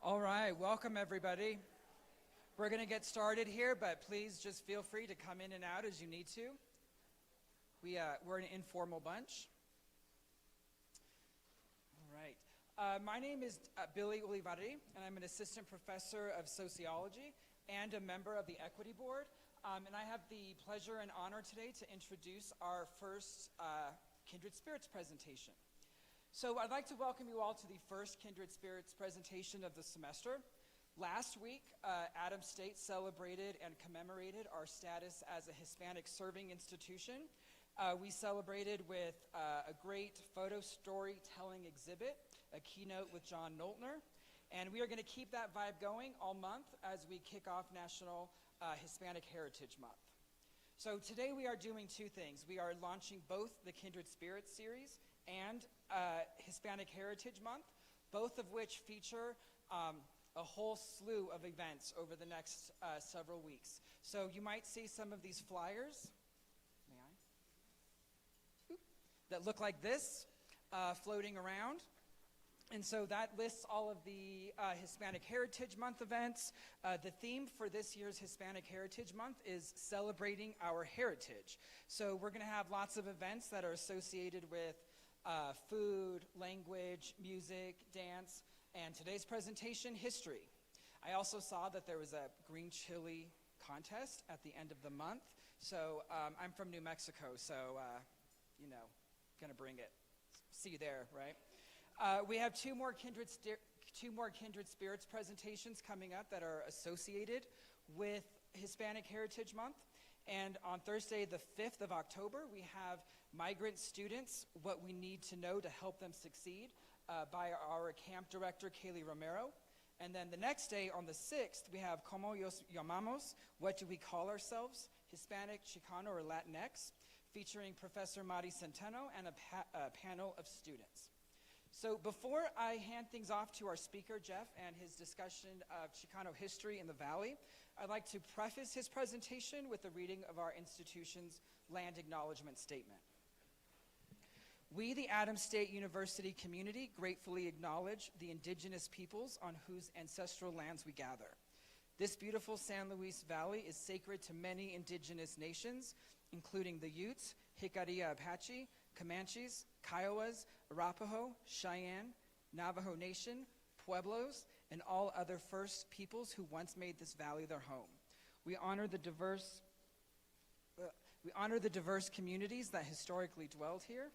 All right, welcome everybody. We're going to get started here, but please just feel free to come in and out as you need to. We're an informal bunch. All right. My name is Billy Ulivari, and I'm an assistant professor of sociology and a member of the Equity Board. And I have the pleasure and honor today to introduce our first Kindred Spirits presentation. So I'd like to welcome you all to the first Kindred Spirits presentation of the semester. Last week, Adams State celebrated and commemorated our status as a Hispanic serving institution. We celebrated with a great photo storytelling exhibit, a keynote with John Noltner, and we are going to keep that vibe going all month as we kick off National Hispanic Heritage Month. So today we are doing two things. We are launching both the Kindred Spirits series and Hispanic Heritage Month, both of which feature a whole slew of events over the next several weeks. So you might see some of these flyers, that look like this, floating around. And so that lists all of the Hispanic Heritage Month events. The theme for this year's Hispanic Heritage Month is celebrating our heritage. So we're gonna have lots of events that are associated with food, language, music, dance, and today's presentation, history. I also saw that there was a green chili contest at the end of the month. So I'm from New Mexico, so gonna bring it. See you there, right? We have two more Kindred Spirits presentations coming up that are associated with Hispanic Heritage Month. And on Thursday, the 5th of October, we have Migrant Students, What We Need to Know to Help Them Succeed by our camp director, Kaylee Romero. And then the next day, on the 6th, we have Como Nos Llamamos, What Do We Call Ourselves? Hispanic, Chicano, or Latinx, featuring Professor Mari Centeno and a panel of students. So before I hand things off to our speaker, Jeff, and his discussion of Chicano history in the Valley, I'd like to preface his presentation with a reading of our institution's land acknowledgement statement. We, the Adams State University community, gratefully acknowledge the indigenous peoples on whose ancestral lands we gather. This beautiful San Luis Valley is sacred to many indigenous nations, including the Utes, Jicarilla Apache, Comanches, Kiowas, Arapaho, Cheyenne, Navajo Nation, Pueblos, and all other First peoples who once made this valley their home. We honor the diverse communities that historically dwelled here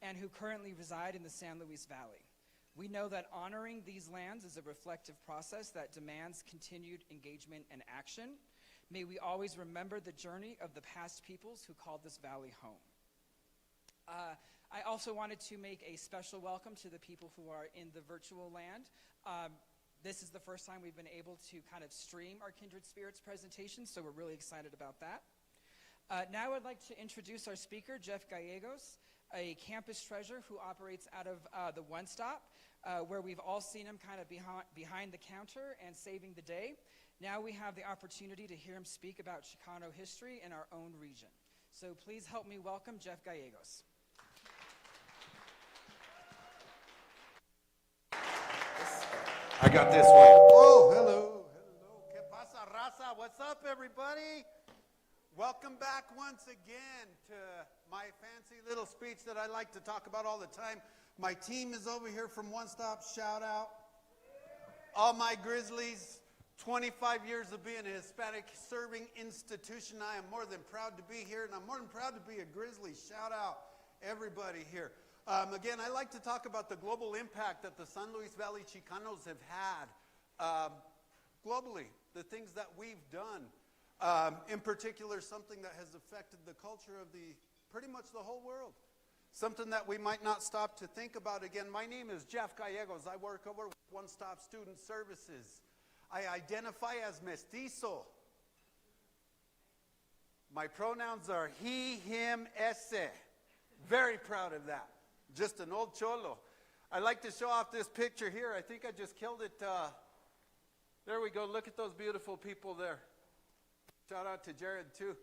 and who currently reside in the San Luis Valley. We know that honoring these lands is a reflective process that demands continued engagement and action. May we always remember the journey of the past peoples who called this valley home. I also wanted to make a special welcome to the people who are in the virtual land. This is the first time we've been able to kind of stream our Kindred Spirits presentation, so we're really excited about that. Now I'd like to introduce our speaker, Jeff Gallegos, a campus treasure who operates out of the One Stop, where we've all seen him kind of behind the counter and saving the day. Now we have the opportunity to hear him speak about Chicano history in our own region. So please help me welcome Jeff Gallegos. I got this one. Oh, hello. Que pasa, raza? What's up, everybody? Welcome back once again to my fancy little speech that I like to talk about all the time. My team is over here from One Stop. Shout out. All my Grizzlies, 25 years of being a Hispanic serving institution. I am more than proud to be here, and I'm more than proud to be a Grizzly. Shout out everybody here. Again, I like to talk about the global impact that the San Luis Valley Chicanos have had globally, the things that we've done. In particular, something that has affected the culture of pretty much the whole world. Something that we might not stop to think about. Again, my name is Jeff Gallegos. I work over with One Stop Student Services. I identify as mestizo. My pronouns are he, him, ese. Very proud of that. Just an old cholo. I like to show off this picture here. I think I just killed it. There we go. Look at those beautiful people there. Shout out to Jared, too.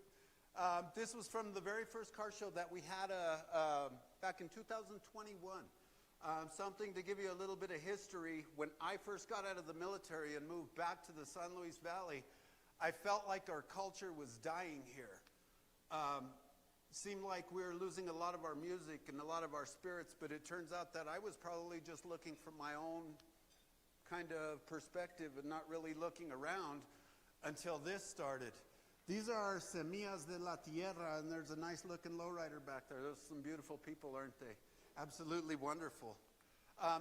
This was from the very first car show that we had back in 2021. Something to give you a little bit of history. When I first got out of the military and moved back to the San Luis Valley, I felt like our culture was dying here. Seemed like we were losing a lot of our music and a lot of our spirits, but it turns out that I was probably just looking from my own kind of perspective and not really looking around until this started. These are Semillas de la Tierra, and there's a nice looking lowrider back there. Those are some beautiful people, aren't they? Absolutely wonderful.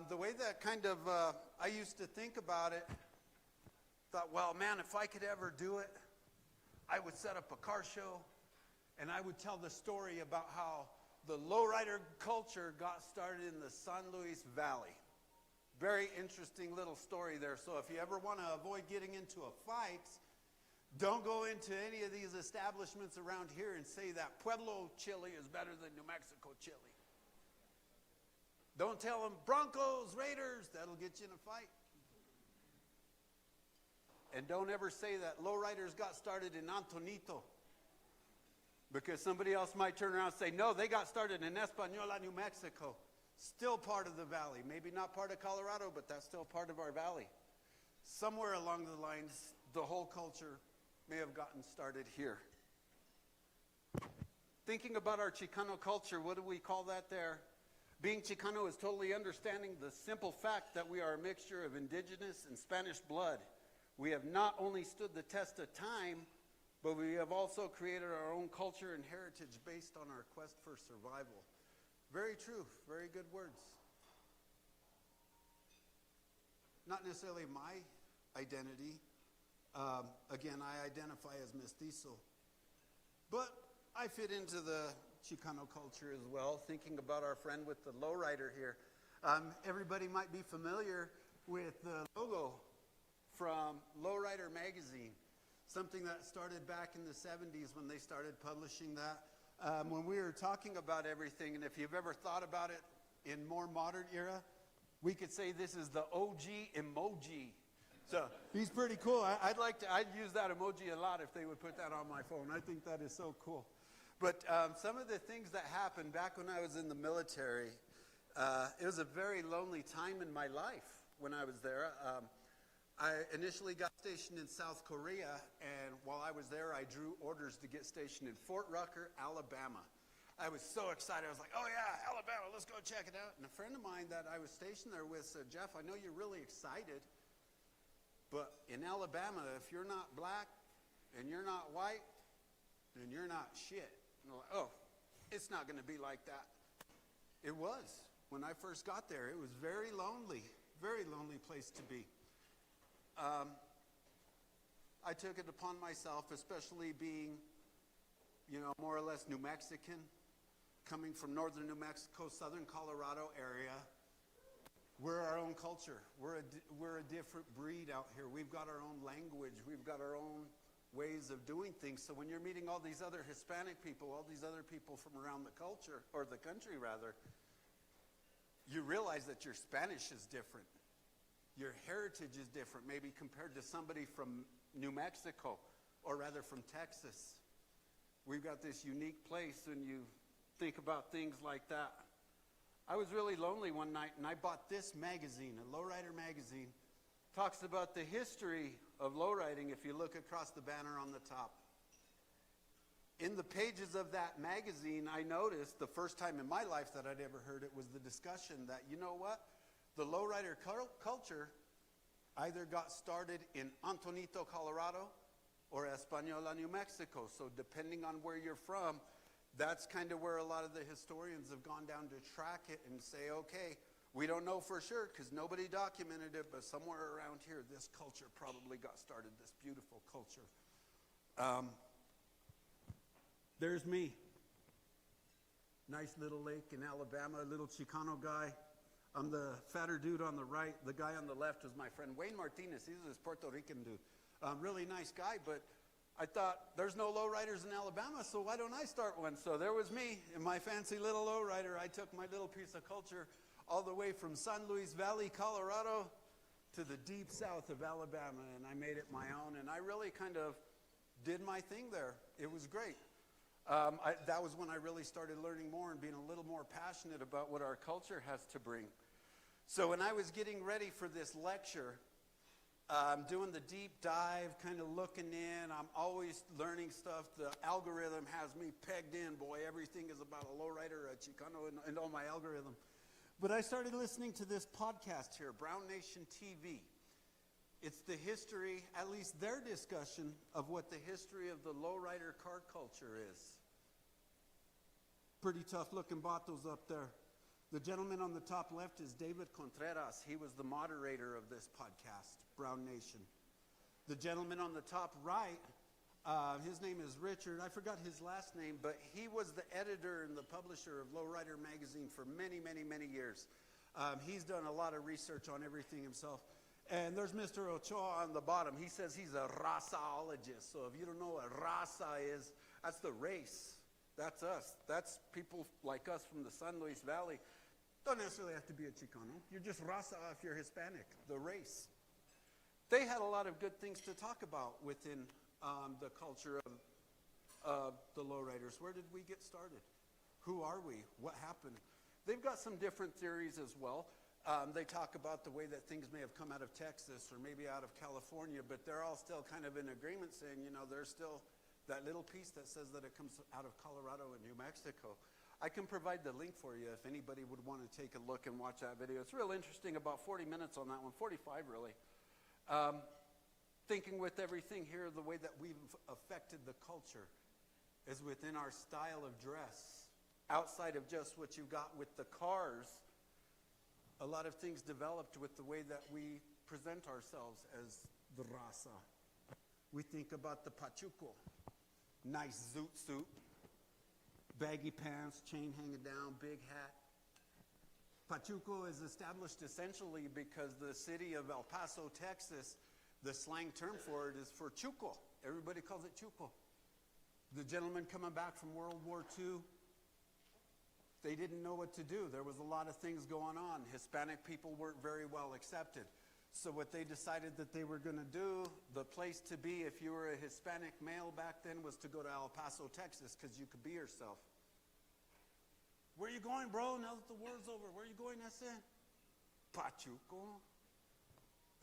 The way that kind of, I used to think about it, thought, well, man, if I could ever do it, I would set up a car show, and I would tell the story about how the lowrider culture got started in the San Luis Valley. Very interesting little story there. So if you ever want to avoid getting into a fight, don't go into any of these establishments around here and say that Pueblo chili is better than New Mexico chili. Don't tell them Broncos, Raiders, that'll get you in a fight. And don't ever say that lowriders got started in Antonito, because somebody else might turn around and say, no, they got started in Española, New Mexico. Still part of the valley. Maybe not part of Colorado, but that's still part of our valley. Somewhere along the lines, the whole culture may have gotten started here. Thinking about our Chicano culture, what do we call that there? Being Chicano is totally understanding the simple fact that we are a mixture of indigenous and Spanish blood. We have not only stood the test of time, but we have also created our own culture and heritage based on our quest for survival. Very true, very good words. Not necessarily my identity. Again, I identify as mestizo. But I fit into the Chicano culture as well, thinking about our friend with the lowrider here. Everybody might be familiar with the logo from Lowrider magazine, something that started back in the 70s when they started publishing that. When we were talking about everything, and if you've ever thought about it in more modern era, we could say this is the OG emoji. So he's pretty cool. I'd use that emoji a lot if they would put that on my phone. I think that is so cool. But some of the things that happened back when I was in the military, it was a very lonely time in my life when I was there. I initially got stationed in South Korea, and while I was there, I drew orders to get stationed in Fort Rucker, Alabama. I was so excited. I was like, oh yeah, Alabama, let's go check it out. And a friend of mine that I was stationed there with said, Jeff, I know you're really excited, but in Alabama, if you're not black and you're not white, then you're not shit. And I'm like, oh, it's not going to be like that. It was. When I first got there, it was very lonely place to be. I took it upon myself, especially being, more or less New Mexican, coming from northern New Mexico, southern Colorado area. We're our own culture. We're a different breed out here. We've got our own language. We've got our own ways of doing things. So when you're meeting all these other Hispanic people, all these other people from around the culture, or the country rather, you realize that your Spanish is different. Your heritage is different, maybe compared to somebody from New Mexico, or rather from Texas. We've got this unique place when you think about things like that. I was really lonely one night, and I bought this magazine, a lowrider magazine. Talks about the history of lowriding if you look across the banner on the top. In the pages of that magazine, I noticed the first time in my life that I'd ever heard it was the discussion that, you know what? The lowrider culture either got started in Antonito, Colorado, or Española, New Mexico. So depending on where you're from, that's kind of where a lot of the historians have gone down to track it and say, okay, we don't know for sure because nobody documented it, but somewhere around here, this culture probably got started, this beautiful culture. There's me. Nice little lake in Alabama, a little Chicano guy. I'm the fatter dude on the right. The guy on the left is my friend Wayne Martinez. He's this Puerto Rican dude. Really nice guy, but I thought there's no lowriders in Alabama, so why don't I start one? So there was me in my fancy little lowrider. I took my little piece of culture all the way from San Luis Valley, Colorado, to the deep south of Alabama, and I made it my own, and I really kind of did my thing there. It was great. That was when I really started learning more and being a little more passionate about what our culture has to bring. So when I was getting ready for this lecture, I'm doing the deep dive, kind of looking in. I'm always learning stuff. The algorithm has me pegged in, boy. Everything is about a lowrider, a Chicano, and all my algorithm. But I started listening to this podcast here, Brown Nation TV. It's the history, at least their discussion, of what the history of the lowrider car culture is. Pretty tough-looking vatos up there. The gentleman on the top left is David Contreras. He was the moderator of this podcast, Brown Nation. The gentleman on the top right, his name is Richard. I forgot his last name, but he was the editor and the publisher of Lowrider magazine for many, many, many years. He's done a lot of research on everything himself. And there's Mr. Ochoa on the bottom. He says he's a razaologist. So if you don't know what raza is, that's the race. That's us. That's people like us from the San Luis Valley. Don't necessarily have to be a Chicano. You're just raza if you're Hispanic, the race. They had a lot of good things to talk about within the culture of the lowriders. Where did we get started? Who are we? What happened? They've got some different theories as well. They talk about the way that things may have come out of Texas or maybe out of California, but they're all still kind of in agreement saying, you know, there's still that little piece that says that it comes out of Colorado and New Mexico. I can provide the link for you if anybody would want to take a look and watch that video. It's real interesting, about 40 minutes on that one, 45 really. Thinking with everything here, the way that we've affected the culture is within our style of dress. Outside of just what you got with the cars, a lot of things developed with the way that we present ourselves as the raza. We think about the pachuco, nice zoot suit, baggy pants, chain hanging down, big hat. Pachuco is established essentially because the city of El Paso, Texas, the slang term for it is for chuco. Everybody calls it chuco. The gentleman coming back from World War II, they didn't know what to do. There was a lot of things going on. Hispanic people weren't very well accepted. So what they decided that they were going to do, the place to be if you were a Hispanic male back then was to go to El Paso, Texas, because you could be yourself. Where you going, bro? Now that the war's over, where you going, ese? Pachuco.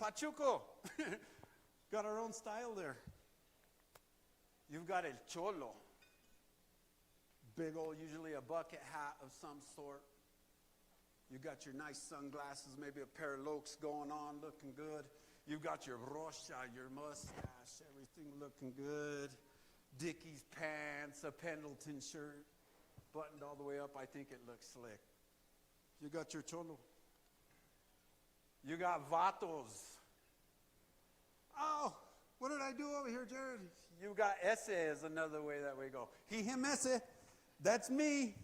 Pachuco. Got our own style there. You've got El Cholo. Big old, usually a bucket hat of some sort. You got your nice sunglasses, maybe a pair of lokes going on, looking good. You've got your rocha, your mustache, everything looking good. Dickies pants, a Pendleton shirt, buttoned all the way up. I think it looks slick. You got your cholo. You got vatos. Oh, what did I do over here, Jared? You got ese is another way that we go. He, him, ese. That's me.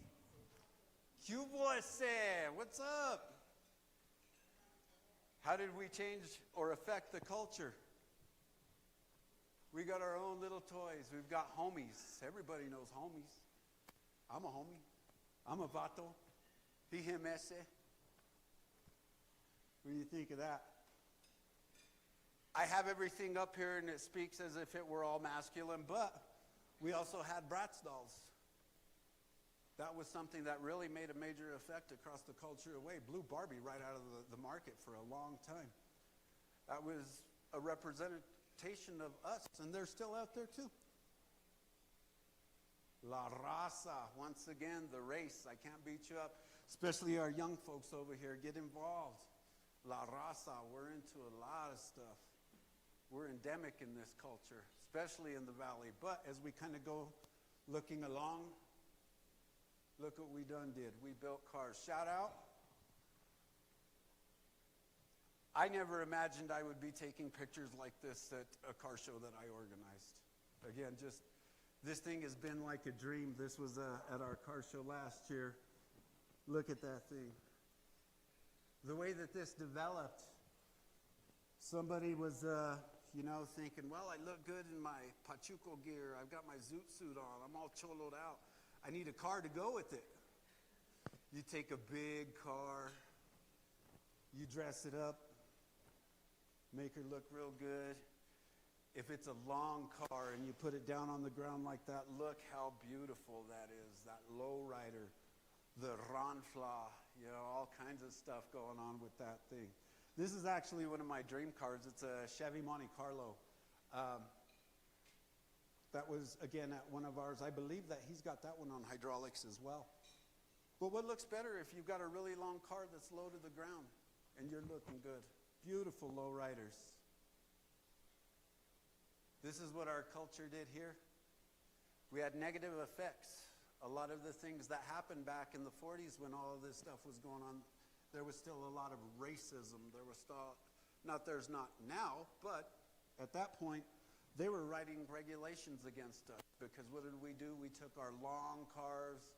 Cubo ese. What's up? How did we change or affect the culture? We got our own little toys. We've got homies. Everybody knows homies. I'm a homie. I'm a vato. He, him, ese. What do you think of that? I have everything up here and it speaks as if it were all masculine, but we also had Bratz dolls. That was something that really made a major effect across the culture away. Blew Barbie right out of the market for a long time. That was a representation of us, and they're still out there too. La raza, once again, the race. I can't beat you up. Especially our young folks over here, get involved. La raza, we're into a lot of stuff. We're endemic in this culture, especially in the valley. But as we kind of go looking along, look what we done did. We built cars. Shout out. I never imagined I would be taking pictures like this at a car show that I organized. Again, just this thing has been like a dream. This was at our car show last year. Look at that thing. The way that this developed, somebody was, thinking, well, I look good in my Pachuco gear. I've got my zoot suit on. I'm all choloed out. I need a car to go with it. You take a big car, you dress it up, make her look real good. If it's a long car and you put it down on the ground like that, look how beautiful that is, that low rider, the ranfla. You know, all kinds of stuff going on with that thing. This is actually one of my dream cars. It's a Chevy Monte Carlo. That was, again, at one of ours. I believe that he's got that one on hydraulics as well. But what looks better if you've got a really long car that's low to the ground and you're looking good? Beautiful lowriders. This is what our culture did here. We had negative effects. A lot of the things that happened back in the 40s when all of this stuff was going on, there was still a lot of racism. There was still, there's not now, but at that point, they were writing regulations against us because what did we do? We took our long cars,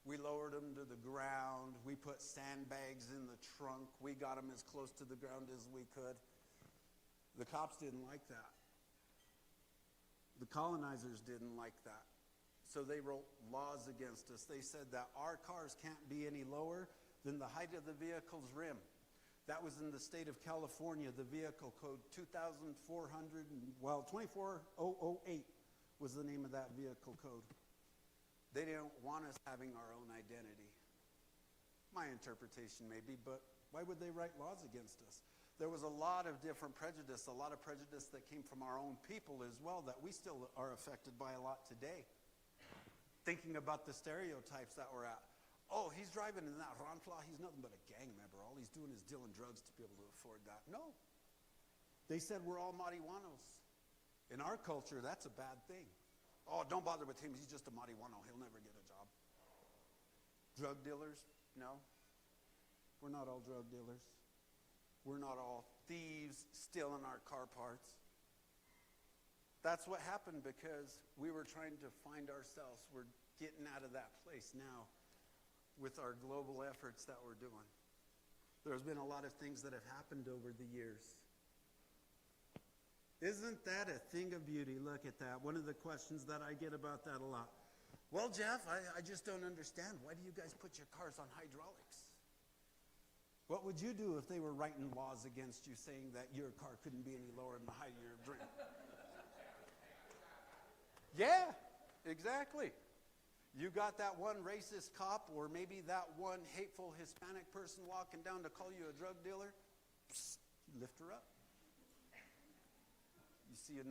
we lowered them to the ground, we put sandbags in the trunk, we got them as close to the ground as we could. The cops didn't like that. The colonizers didn't like that. So they wrote laws against us. They said that our cars can't be any lower than the height of the vehicle's rim. That was in the state of California, the vehicle code 24008 was the name of that vehicle code. They didn't want us having our own identity. My interpretation maybe, but why would they write laws against us? There was a lot of different prejudice, a lot of prejudice that came from our own people as well that we still are affected by a lot today. Thinking about the stereotypes that we're at. Oh, he's driving in that Ronfla, he's nothing but a gang member. All he's doing is dealing drugs to be able to afford that. No. They said we're all marihuanos. In our culture, that's a bad thing. Oh, don't bother with him, he's just a marihuano. He'll never get a job. Drug dealers? No. We're not all drug dealers. We're not all thieves stealing our car parts. That's what happened because we were trying to find ourselves. We're getting out of that place now with our global efforts that we're doing. There's been a lot of things that have happened over the years. Isn't that a thing of beauty? Look at that. One of the questions that I get about that a lot. Well, Jeff, I just don't understand. Why do you guys put your cars on hydraulics? What would you do if they were writing laws against you saying that your car couldn't be any lower than the height of your dream? Yeah, exactly. You got that one racist cop or maybe that one hateful Hispanic person walking down to call you a drug dealer. Psst, you lift her up. You see you're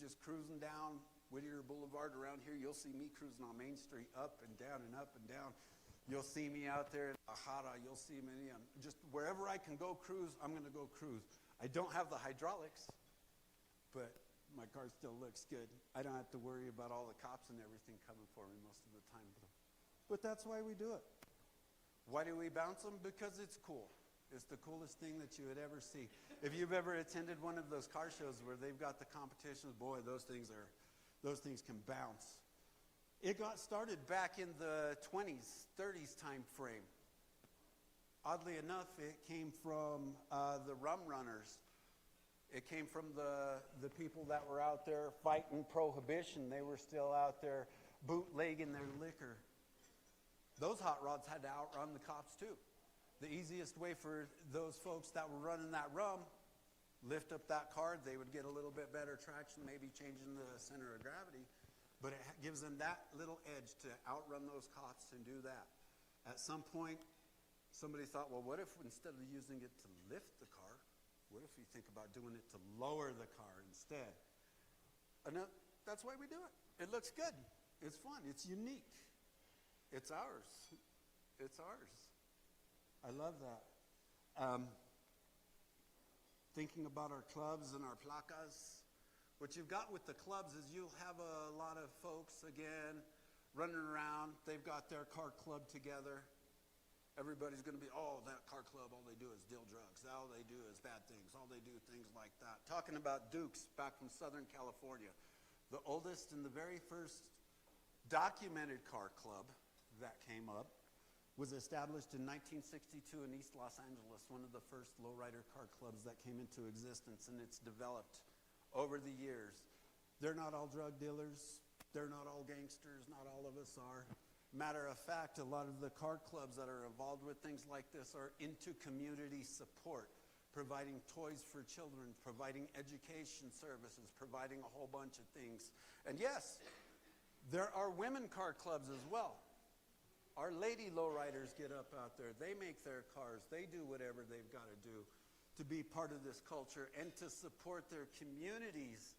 just cruising down Whittier Boulevard around here. You'll see me cruising on Main Street up and down and up and down. You'll see me out there in Ajara. You'll see me just wherever I can go cruise, I'm going to go cruise. I don't have the hydraulics, but my car still looks good. I don't have to worry about all the cops and everything coming for me most of the time. But that's why we do it. Why do we bounce them? Because it's cool. It's the coolest thing that you would ever see. If you've ever attended one of those car shows where they've got the competitions, boy, those things can bounce. It got started back in the 20s, 30s time frame. Oddly enough, it came from the rum runners. It came from the people that were out there fighting prohibition. They were still out there bootlegging their liquor. Those hot rods had to outrun the cops too. The easiest way for those folks that were running that rum, lift up that car, they would get a little bit better traction, maybe changing the center of gravity. But it gives them that little edge to outrun those cops and do that. At some point, somebody thought, well, what if instead of using it to lift the car, what if you think about doing it to lower the car instead? And that's why we do it. It looks good. It's fun. It's unique. It's ours. It's ours. I love that. Thinking about our clubs and our placas, what you've got with the clubs is you'll have a lot of folks, again, running around. They've got their car club together. Everybody's going to be, oh, that car club, all they do is deal drugs. All they do is bad things. All they do things like that. Talking about Dukes back from Southern California. The oldest and the very first documented car club that came up was established in 1962 in East Los Angeles, one of the first lowrider car clubs that came into existence, and it's developed over the years. They're not all drug dealers. They're not all gangsters. Not all of us are. Matter of fact, a lot of the car clubs that are involved with things like this are into community support, providing toys for children, providing education services, providing a whole bunch of things. And yes, there are women car clubs as well. Our lady lowriders get up out there. They make their cars. They do whatever they've got to do to be part of this culture and to support their communities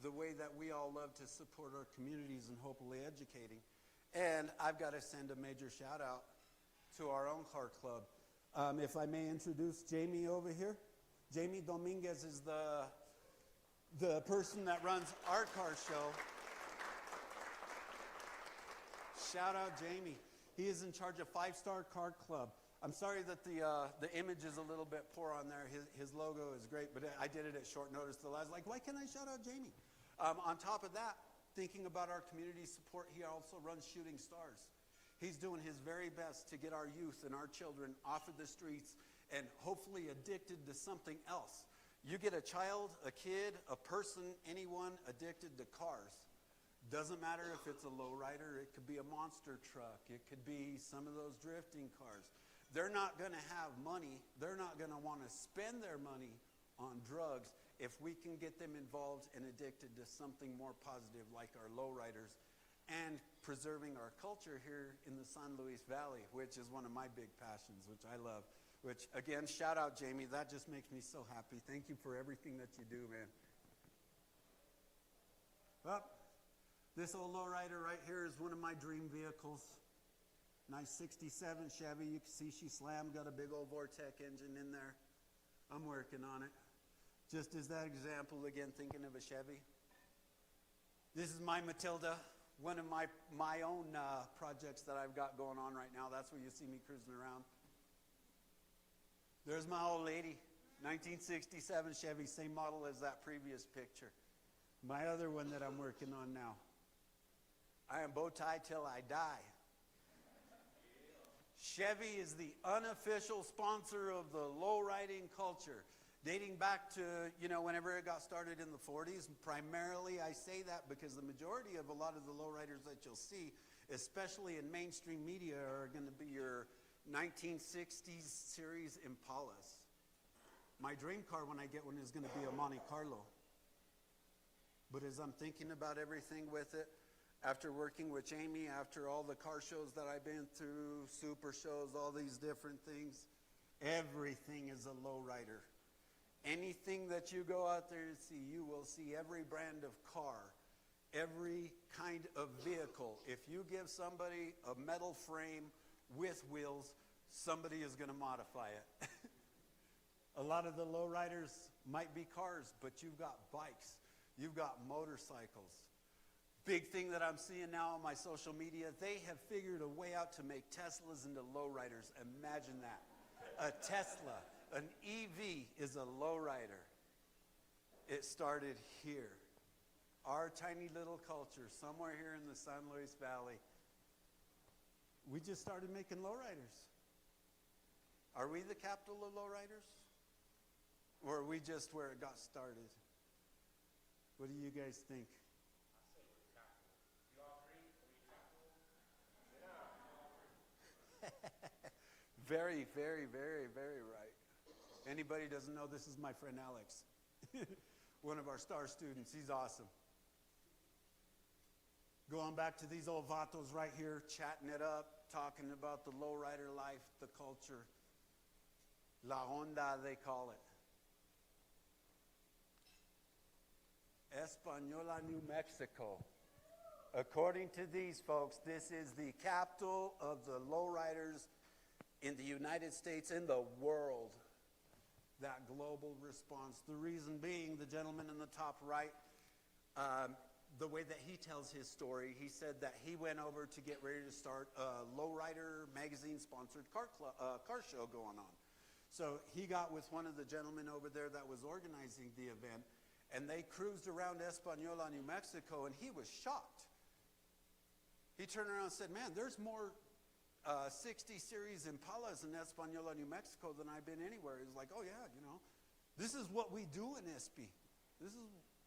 the way that we all love to support our communities and hopefully educating. And I've got to send a major shout out to our own car club. If I may introduce Jamie over here. Jamie Dominguez is the person that runs our car show. Shout out Jamie. He is in charge of 5-Star Car Club. I'm sorry that the image is a little bit poor on there. His logo is great, but I did it at short notice. I was like, why can't I shout out Jamie? On top of that, thinking about our community support, he also runs Shooting Stars. He's doing his very best to get our youth and our children off of the streets and hopefully addicted to something else. You get a child, a kid, a person, anyone addicted to cars. Doesn't matter if it's a lowrider, it could be a monster truck, it could be some of those drifting cars. They're not going to have money, they're not going to want to spend their money on drugs if we can get them involved and addicted to something more positive like our lowriders and preserving our culture here in the San Luis Valley, which is one of my big passions, which I love. Which, again, shout out, Jamie. That just makes me so happy. Thank you for everything that you do, man. Well, this old lowrider right here is one of my dream vehicles. Nice 67 Chevy. You can see she slammed, got a big old Vortec engine in there. I'm working on it. Just as that example, again, thinking of a Chevy. This is my Matilda, one of my own projects that I've got going on right now. That's where you see me cruising around. There's my old lady, 1967 Chevy, same model as that previous picture. My other one that I'm working on now. I am bow tie till I die. Chevy is the unofficial sponsor of the lowriding culture. Dating back to, whenever it got started in the 40s, primarily I say that because the majority of a lot of the lowriders that you'll see, especially in mainstream media, are going to be your 1960s series Impalas. My dream car when I get one is going to be a Monte Carlo. But as I'm thinking about everything with it, after working with Jamie, after all the car shows that I've been through, super shows, all these different things, everything is a lowrider. Anything that you go out there to see, you will see every brand of car, every kind of vehicle. If you give somebody a metal frame with wheels, somebody is going to modify it. A lot of the lowriders might be cars, but you've got bikes, you've got motorcycles. Big thing that I'm seeing now on my social media, they have figured a way out to make Teslas into lowriders. Imagine that. A Tesla, an EV is a lowrider. It started here. Our tiny little culture, somewhere here in the San Luis Valley. We just started making lowriders. Are we the capital of lowriders? Or are we just where it got started? What do you guys think? Very, very, very, very right. Anybody doesn't know, this is my friend Alex. One of our star students. He's awesome. Going back to these old vatos right here, chatting it up, talking about the lowrider life, the culture. La Onda, they call it. Española, New Mexico. According to these folks, this is the capital of the lowriders in the United States, in the world. That global response. The reason being, the gentleman in the top right, the way that he tells his story, he said that he went over to get ready to start a lowrider magazine-sponsored car show going on. So he got with one of the gentlemen over there that was organizing the event, and they cruised around Española, New Mexico, and he was shocked. He turned around and said, man, there's more 60 series Impalas in Española, New Mexico than I've been anywhere. He's like, oh yeah, this is what we do in Espi.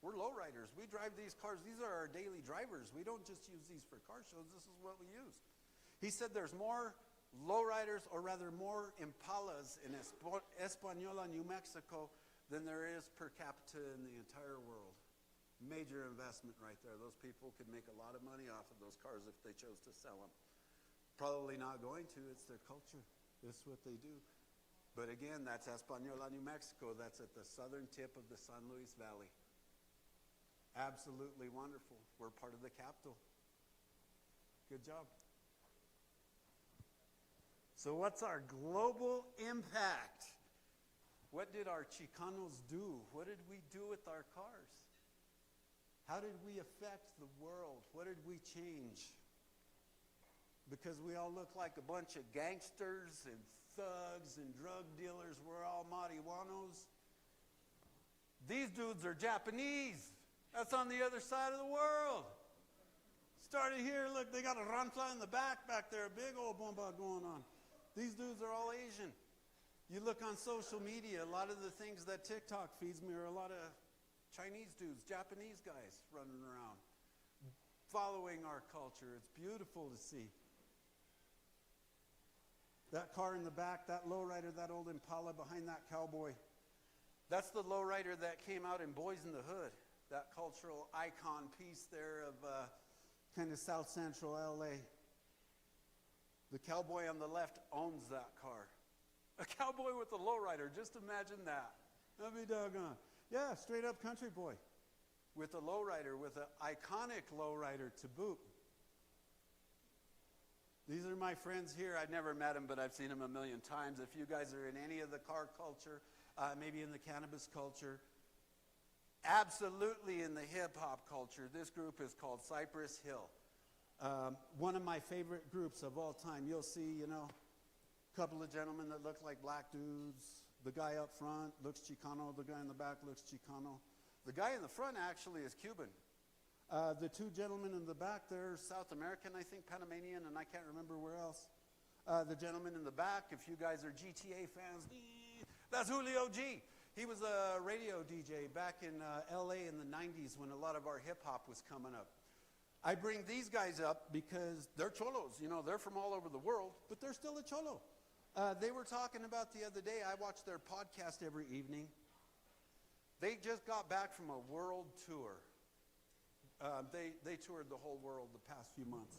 We're lowriders. We drive these cars. These are our daily drivers. We don't just use these for car shows. This is what we use. He said there's more lowriders, or rather more Impalas in Española, New Mexico than there is per capita in the entire world. Major investment right there. Those people could make a lot of money off of those cars if they chose to sell them. Probably not going to. It's their culture. It's what they do. But again, that's Española, New Mexico. That's at the southern tip of the San Luis Valley. Absolutely wonderful. We're part of the capital. Good job. So what's our global impact? What did our Chicanos do? What did we do with our cars? How did we affect the world? What did we change? Because we all look like a bunch of gangsters and thugs and drug dealers. We're all marihuanos. These dudes are Japanese. That's on the other side of the world. Started here, look, they got a ranfla in the back there, a big old bomba going on. These dudes are all Asian. You look on social media, a lot of the things that TikTok feeds me are a lot of Chinese dudes, Japanese guys running around, following our culture. It's beautiful to see. That car in the back, that lowrider, that old Impala behind that cowboy, that's the lowrider that came out in Boys in the Hood, that cultural icon piece there of kind of South Central LA. The cowboy on the left owns that car. A cowboy with a lowrider, just imagine that. That'd be doggone. Yeah, straight up country boy. With a lowrider, with an iconic lowrider to boot. These are my friends here. I've never met them, but I've seen them a million times. If you guys are in any of the car culture, maybe in the cannabis culture, absolutely in the hip-hop culture, this group is called Cypress Hill. One of my favorite groups of all time. You'll see, a couple of gentlemen that look like black dudes. The guy up front looks Chicano. The guy in the back looks Chicano. The guy in the front actually is Cuban. The two gentlemen in the back, they're South American, I think, Panamanian, and I can't remember where else. The gentleman in the back, if you guys are GTA fans, that's Julio G. He was a radio DJ back in LA in the 90s when a lot of our hip-hop was coming up. I bring these guys up because they're cholos. They're from all over the world, but they're still a cholo. They were talking about the other day, I watch their podcast every evening. They just got back from a world tour. They toured the whole world the past few months.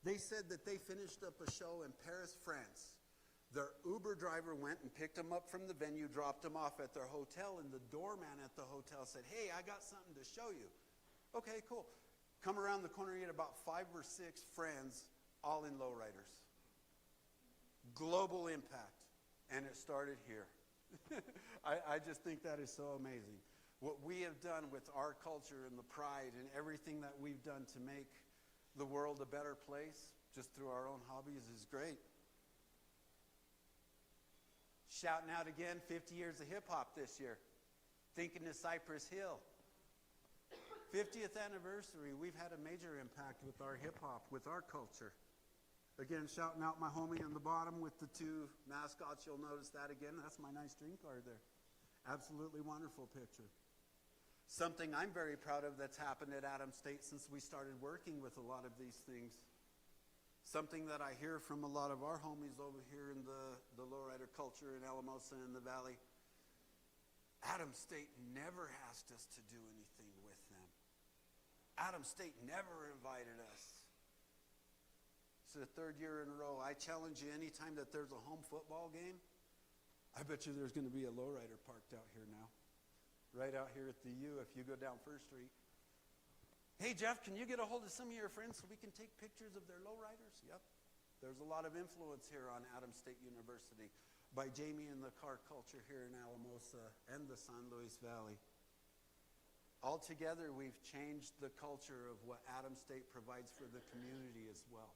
They said that they finished up a show in Paris, France. Their Uber driver went and picked them up from the venue, dropped them off at their hotel, and the doorman at the hotel said, "Hey, I got something to show you." Okay, cool. Come around the corner, you had about 5 or 6 friends, all in lowriders. Global impact. And it started here. I just think that is so amazing. What we have done with our culture and the pride and everything that we've done to make the world a better place, just through our own hobbies, is great. Shouting out again, 50 years of hip-hop this year. Thinking of Cypress Hill. 50th anniversary, we've had a major impact with our hip-hop, with our culture. Again, shouting out my homie on the bottom with the 2 mascots. You'll notice that again. That's my nice dream card there. Absolutely wonderful picture. Something I'm very proud of that's happened at Adams State since we started working with a lot of these things. Something that I hear from a lot of our homies over here in the lowrider culture in Alamosa and the Valley. Adams State never asked us to do anything with them. Adams State never invited us. It's the 3rd year in a row. I challenge you, anytime that there's a home football game, I bet you there's going to be a lowrider parked out here now. Right out here at the U if you go down First Street. Hey, Jeff, can you get a hold of some of your friends so we can take pictures of their lowriders? Yep. There's a lot of influence here on Adams State University by Jamie and the car culture here in Alamosa and the San Luis Valley. Altogether, we've changed the culture of what Adams State provides for the community as well.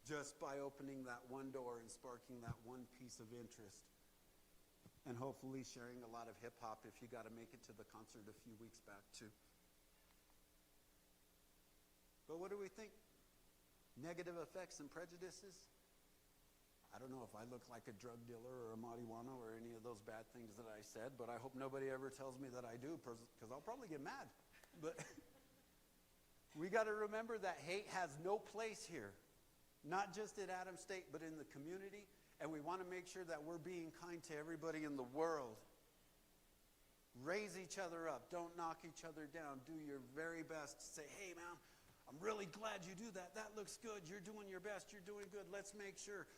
Just by opening that one door and sparking that one piece of interest. And hopefully sharing a lot of hip-hop if you got to make it to the concert a few weeks back, too. But what do we think? Negative effects and prejudices? I don't know if I look like a drug dealer or a marijuana or any of those bad things that I said, but I hope nobody ever tells me that I do, because I'll probably get mad. But we got to remember that hate has no place here. Not just at Adams State, but in the community. And we want to make sure that we're being kind to everybody in the world. Raise each other up. Don't knock each other down. Do your very best to say, "Hey, man, I'm really glad you do that. That looks good. You're doing your best. You're doing good. Let's make sure.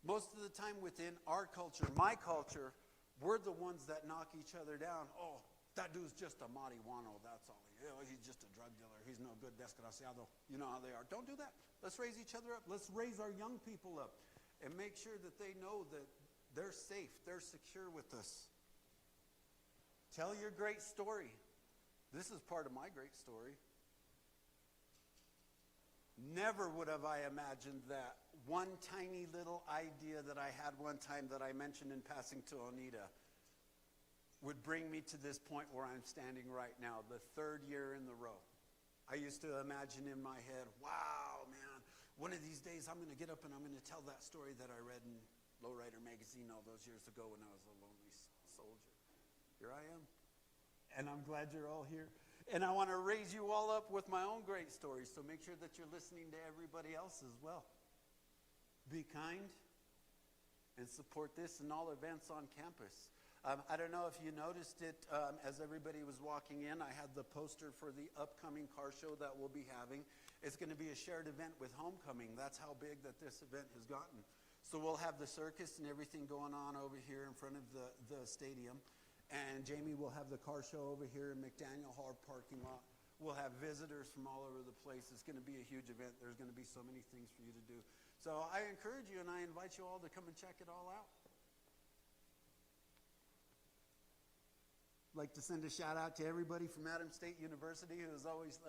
Most of the time within our culture, my culture, we're the ones that knock each other down. Oh, that dude's just a marihuano. That's all. He's just a drug dealer. He's no good. Desgraciado. You know how they are. Don't do that. Let's raise each other up. Let's raise our young people up and make sure that they know that they're safe. They're secure with us. Tell your great story. This is part of my great story. Never would have I imagined that one tiny little idea that I had one time that I mentioned in passing to Onita would bring me to this point where I'm standing right now, the 3rd year in the row. I used to imagine in my head, wow, man, one of these days I'm going to get up and I'm going to tell that story that I read in Lowrider magazine all those years ago when I was a lonely soldier. Here I am. And I'm glad you're all here. And I want to raise you all up with my own great stories, so make sure that you're listening to everybody else as well. Be kind and support this and all events on campus. I don't know if you noticed it as everybody was walking in. I had the poster for the upcoming car show that we'll be having. It's going to be a shared event with Homecoming. That's how big that this event has gotten. So we'll have the circus and everything going on over here in front of the stadium. And Jamie will have the car show over here in McDaniel Hall parking lot. We'll have visitors from all over the place. It's going to be a huge event. There's going to be so many things for you to do. So I encourage you and I invite you all to come and check it all out. I'd like to send a shout out to everybody from Adams State University who has always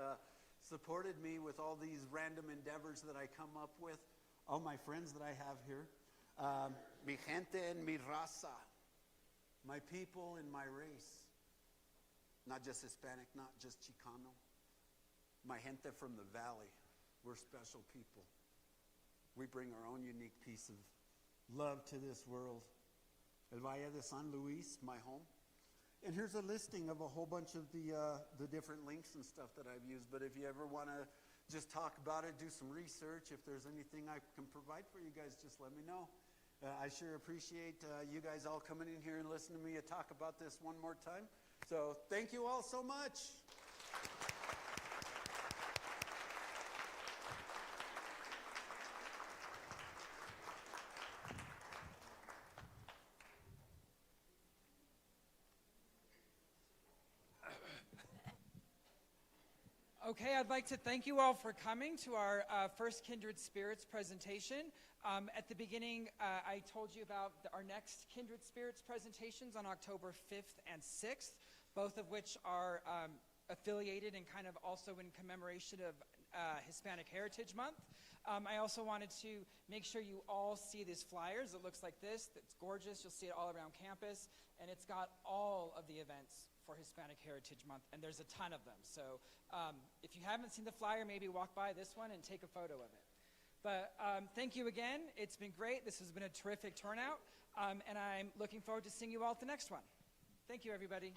supported me with all these random endeavors that I come up with. All my friends that I have here. Mi gente en mi raza. My people and my race. Not just Hispanic, not just Chicano. My gente from the valley. We're special people. We bring our own unique piece of love to this world. El Valle de San Luis, my home. And here's a listing of a whole bunch of the different links and stuff that I've used. But if you ever want to just talk about it, do some research. If there's anything I can provide for you guys, just let me know. I sure appreciate you guys all coming in here and listening to me talk about this one more time. So thank you all so much. Okay, I'd like to thank you all for coming to our first Kindred Spirits presentation. At the beginning, I told you about our next Kindred Spirits presentations on October 5th and 6th, both of which are affiliated and kind of also in commemoration of Hispanic Heritage Month. I also wanted to make sure you all see these flyers. It looks like this. It's gorgeous. You'll see it all around campus, and it's got all of the events for Hispanic Heritage Month, and there's a ton of them. So if you haven't seen the flyer, maybe walk by this one and take a photo of it. But thank you again. It's been great. This has been a terrific turnout, and I'm looking forward to seeing you all at the next one. Thank you, everybody.